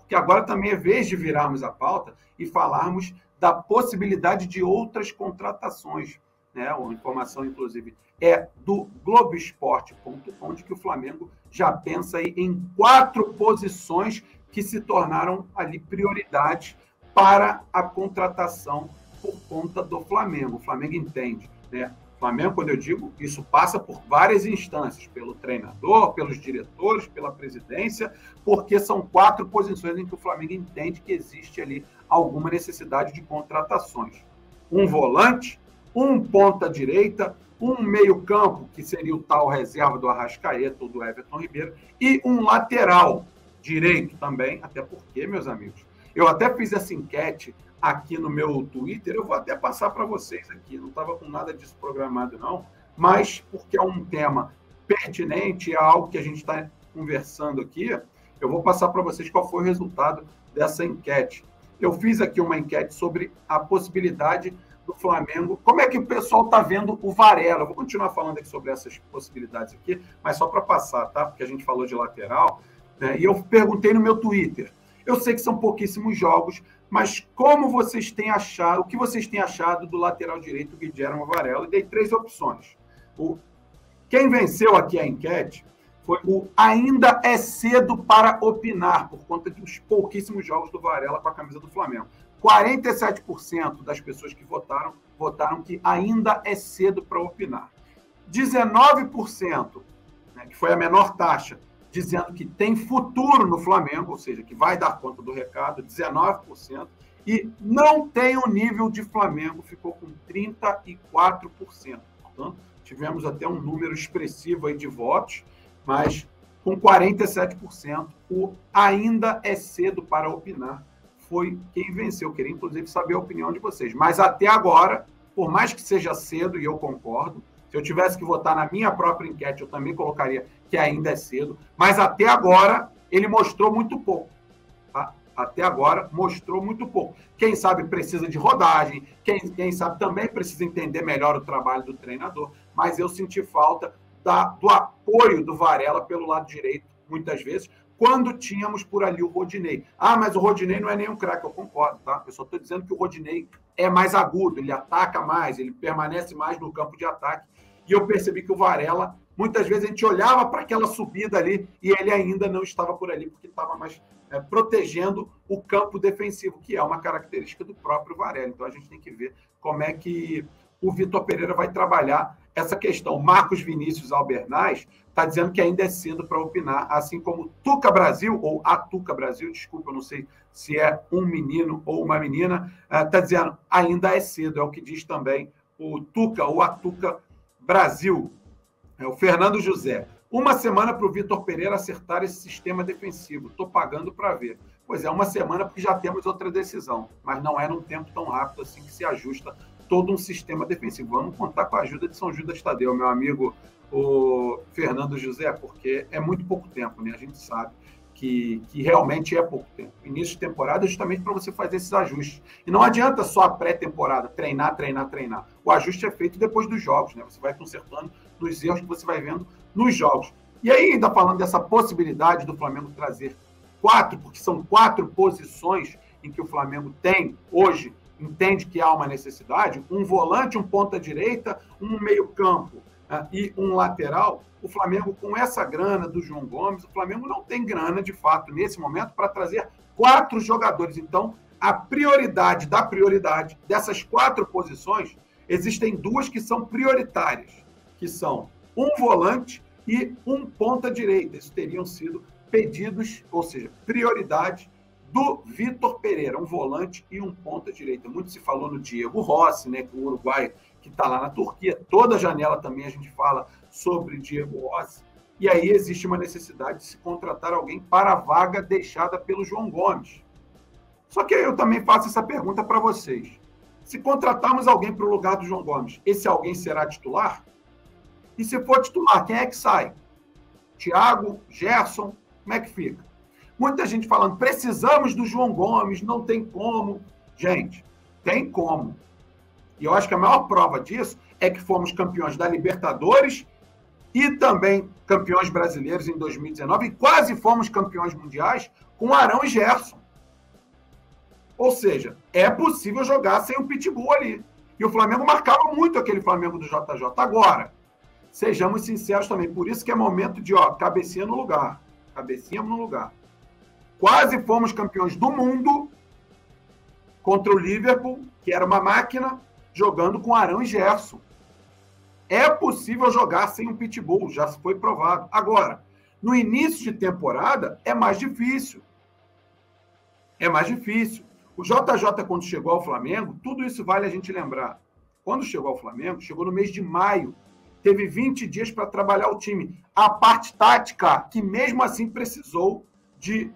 porque agora também é vez de virarmos a pauta e falarmos da possibilidade de outras contratações, né? A informação, inclusive, é do Globoesporte.com, de que o Flamengo já pensa aí em 4 posições que se tornaram ali prioridades para a contratação por conta do Flamengo. O Flamengo entende, né? O Flamengo, quando eu digo, isso passa por várias instâncias, pelo treinador, pelos diretores, pela presidência, porque são 4 posições em que o Flamengo entende que existe ali alguma necessidade de contratações. Um volante, um ponta-direita, um meio-campo, que seria o tal reserva do Arrascaeta ou do Everton Ribeiro, e um lateral direito também, até porque, meus amigos, eu até fiz essa enquete aqui no meu Twitter, eu vou até passar para vocês aqui, não estava com nada disso programado não, mas porque é um tema pertinente, é algo que a gente está conversando aqui, eu vou passar para vocês qual foi o resultado dessa enquete. Eu fiz aqui uma enquete sobre a possibilidade do Flamengo, como é que o pessoal está vendo o Varela, eu vou continuar falando aqui sobre essas possibilidades aqui, mas só para passar, tá? Porque a gente falou de lateral, né? E eu perguntei no meu Twitter, eu sei que são pouquíssimos jogos, mas como vocês têm achado, o que vocês têm achado do lateral direito Guilherme Varela? E dei 3 opções. Quem venceu aqui a enquete foi o ainda é cedo para opinar, por conta dos pouquíssimos jogos do Varela com a camisa do Flamengo. 47% das pessoas que votaram que ainda é cedo para opinar. 19%, né, que foi a menor taxa, dizendo que tem futuro no Flamengo, ou seja, que vai dar conta do recado, 19%, e não tem o nível de Flamengo, ficou com 34%. Portanto, tivemos até um número expressivo aí de votos, mas com 47%, o ainda é cedo para opinar foi quem venceu. Eu queria, inclusive, saber a opinião de vocês. Mas até agora, por mais que seja cedo, e eu concordo, se eu tivesse que votar na minha própria enquete, eu também colocaria que ainda é cedo, mas até agora ele mostrou muito pouco. Tá? Até agora mostrou muito pouco. Quem sabe precisa de rodagem, quem sabe também precisa entender melhor o trabalho do treinador, mas eu senti falta do apoio do Varela pelo lado direito, muitas vezes, quando tínhamos por ali o Rodinei. Ah, mas o Rodinei não é nem um craque, eu concordo, tá? Eu só estou dizendo que o Rodinei é mais agudo, ele ataca mais, ele permanece mais no campo de ataque. E eu percebi que o Varela, muitas vezes a gente olhava para aquela subida ali e ele ainda não estava por ali, porque estava mais protegendo o campo defensivo, que é uma característica do próprio Varela. Então a gente tem que ver como é que o Vitor Pereira vai trabalhar essa questão. Marcos Vinícius Albernaz está dizendo que ainda é cedo para opinar, assim como Tuca Brasil, ou a Tuca Brasil, desculpa, eu não sei se é um menino ou uma menina, está dizendo ainda é cedo, é o que diz também o Tuca ou a Tuca Brasil. É o Fernando José. Uma semana para o Vitor Pereira acertar esse sistema defensivo. Estou pagando para ver. Pois é, uma semana porque já temos outra decisão, mas não é num tempo tão rápido assim que se ajusta todo um sistema defensivo. Vamos contar com a ajuda de São Judas Tadeu, meu amigo o Fernando José, porque é muito pouco tempo, né? A gente sabe que realmente é pouco tempo. Início de temporada é justamente para você fazer esses ajustes. E não adianta só a pré-temporada, treinar. O ajuste é feito depois dos jogos, né? Você vai consertando nos erros que você vai vendo nos jogos. E aí, ainda falando dessa possibilidade do Flamengo trazer 4, porque são 4 posições em que o Flamengo tem hoje, entende que há uma necessidade, um volante, um ponta-direita, um meio-campo e um lateral. O Flamengo, com essa grana do João Gomes, o Flamengo não tem grana, de fato, nesse momento, para trazer 4 jogadores. Então, a prioridade da prioridade dessas 4 posições, existem 2 que são prioritárias, que são um volante e um ponta-direita. Esses teriam sido pedidos, ou seja, prioridade do Vitor Pereira, um volante e um ponta-direita. Muito se falou no Diego Rossi, né, o uruguaio que está lá na Turquia. Toda janela também a gente fala sobre Diego Rossi. E aí existe uma necessidade de se contratar alguém para a vaga deixada pelo João Gomes. Só que eu também faço essa pergunta para vocês. Se contratarmos alguém para o lugar do João Gomes, esse alguém será titular? E se for titular, quem é que sai? Thiago, Gerson, como é que fica? Muita gente falando, precisamos do João Gomes, não tem como. Gente, tem como. E eu acho que a maior prova disso é que fomos campeões da Libertadores e também campeões brasileiros em 2019 e quase fomos campeões mundiais com Arão e Gerson. Ou seja, é possível jogar sem um pitbull ali. E o Flamengo marcava muito aquele Flamengo do JJ. Agora, sejamos sinceros também, por isso que é momento de, cabecinha no lugar. Cabecinha no lugar. Quase fomos campeões do mundo contra o Liverpool, que era uma máquina, jogando com Arão e Gerson. É possível jogar sem um pitbull, já foi provado. Agora, no início de temporada, é mais difícil. É mais difícil. O JJ, quando chegou ao Flamengo, tudo isso vale a gente lembrar. Quando chegou ao Flamengo, chegou no mês de maio, teve 20 dias para trabalhar o time. A parte tática, que mesmo assim precisou de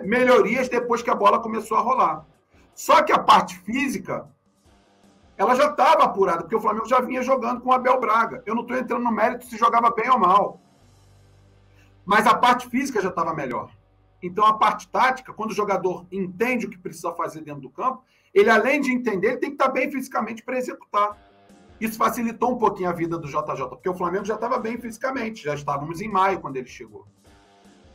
melhorias depois que a bola começou a rolar. Só que a parte física, ela já estava apurada, porque o Flamengo já vinha jogando com o Abel Braga. Eu não estou entrando no mérito se jogava bem ou mal. Mas a parte física já estava melhor. Então, a parte tática, quando o jogador entende o que precisa fazer dentro do campo, ele, além de entender, ele tem que estar bem fisicamente para executar. Isso facilitou um pouquinho a vida do JJ, porque o Flamengo já estava bem fisicamente, já estávamos em maio quando ele chegou.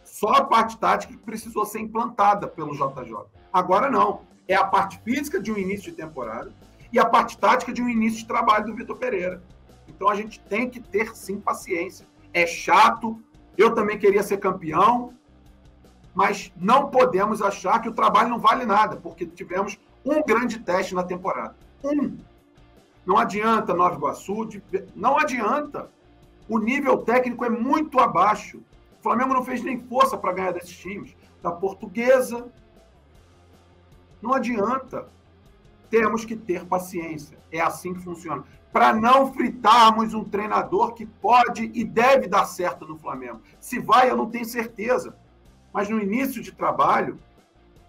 Só a parte tática que precisou ser implantada pelo JJ. Agora não. É a parte física de um início de temporada e a parte tática de um início de trabalho do Vitor Pereira. Então, a gente tem que ter, sim, paciência. É chato. Eu também queria ser campeão, mas não podemos achar que o trabalho não vale nada, porque tivemos um grande teste na temporada. Não adianta Nova Iguaçu, não adianta. O nível técnico é muito abaixo. O Flamengo não fez nem força para ganhar desses times. Da Portuguesa, não adianta. Temos que ter paciência. É assim que funciona. Para não fritarmos um treinador que pode e deve dar certo no Flamengo. Se vai, eu não tenho certeza. Mas no início de trabalho,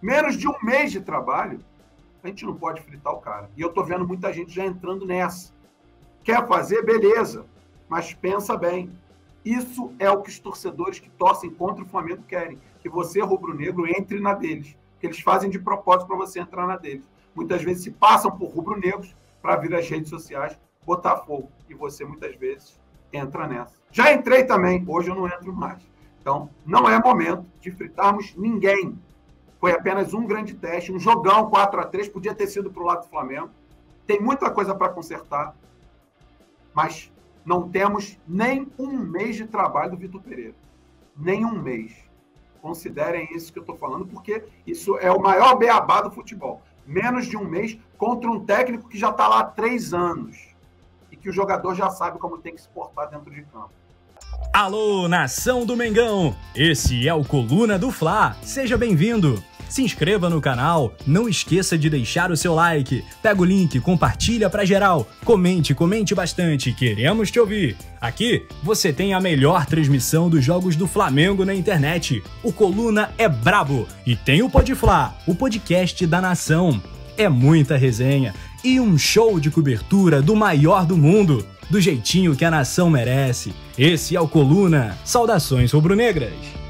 menos de um mês de trabalho, a gente não pode fritar o cara. E eu estou vendo muita gente já entrando nessa. Quer fazer? Beleza. Mas pensa bem. Isso é o que os torcedores que torcem contra o Flamengo querem. Que você, rubro-negro, entre na deles. Que eles fazem de propósito para você entrar na deles. Muitas vezes se passam por rubro-negros para vir às redes sociais botar fogo. E você, muitas vezes, entra nessa. Já entrei também. Hoje eu não entro mais. Então, não é momento de fritarmos ninguém. Foi apenas um grande teste, um jogão 4-3, podia ter sido para o lado do Flamengo. Tem muita coisa para consertar, mas não temos nem um mês de trabalho do Vitor Pereira. Nem um mês. Considerem isso que eu estou falando, porque isso é o maior beabá do futebol. Menos de um mês contra um técnico que já está lá há 3 anos e que o jogador já sabe como tem que se portar dentro de campo. Alô, nação do Mengão! Esse é o Coluna do Fla. Seja bem-vindo! Se inscreva no canal, não esqueça de deixar o seu like, pega o link, compartilha pra geral, comente bastante, queremos te ouvir. Aqui você tem a melhor transmissão dos jogos do Flamengo na internet. O Coluna é brabo e tem o Podfla, o podcast da nação. É muita resenha e um show de cobertura do maior do mundo, do jeitinho que a nação merece. Esse é o Coluna. Saudações rubro-negras!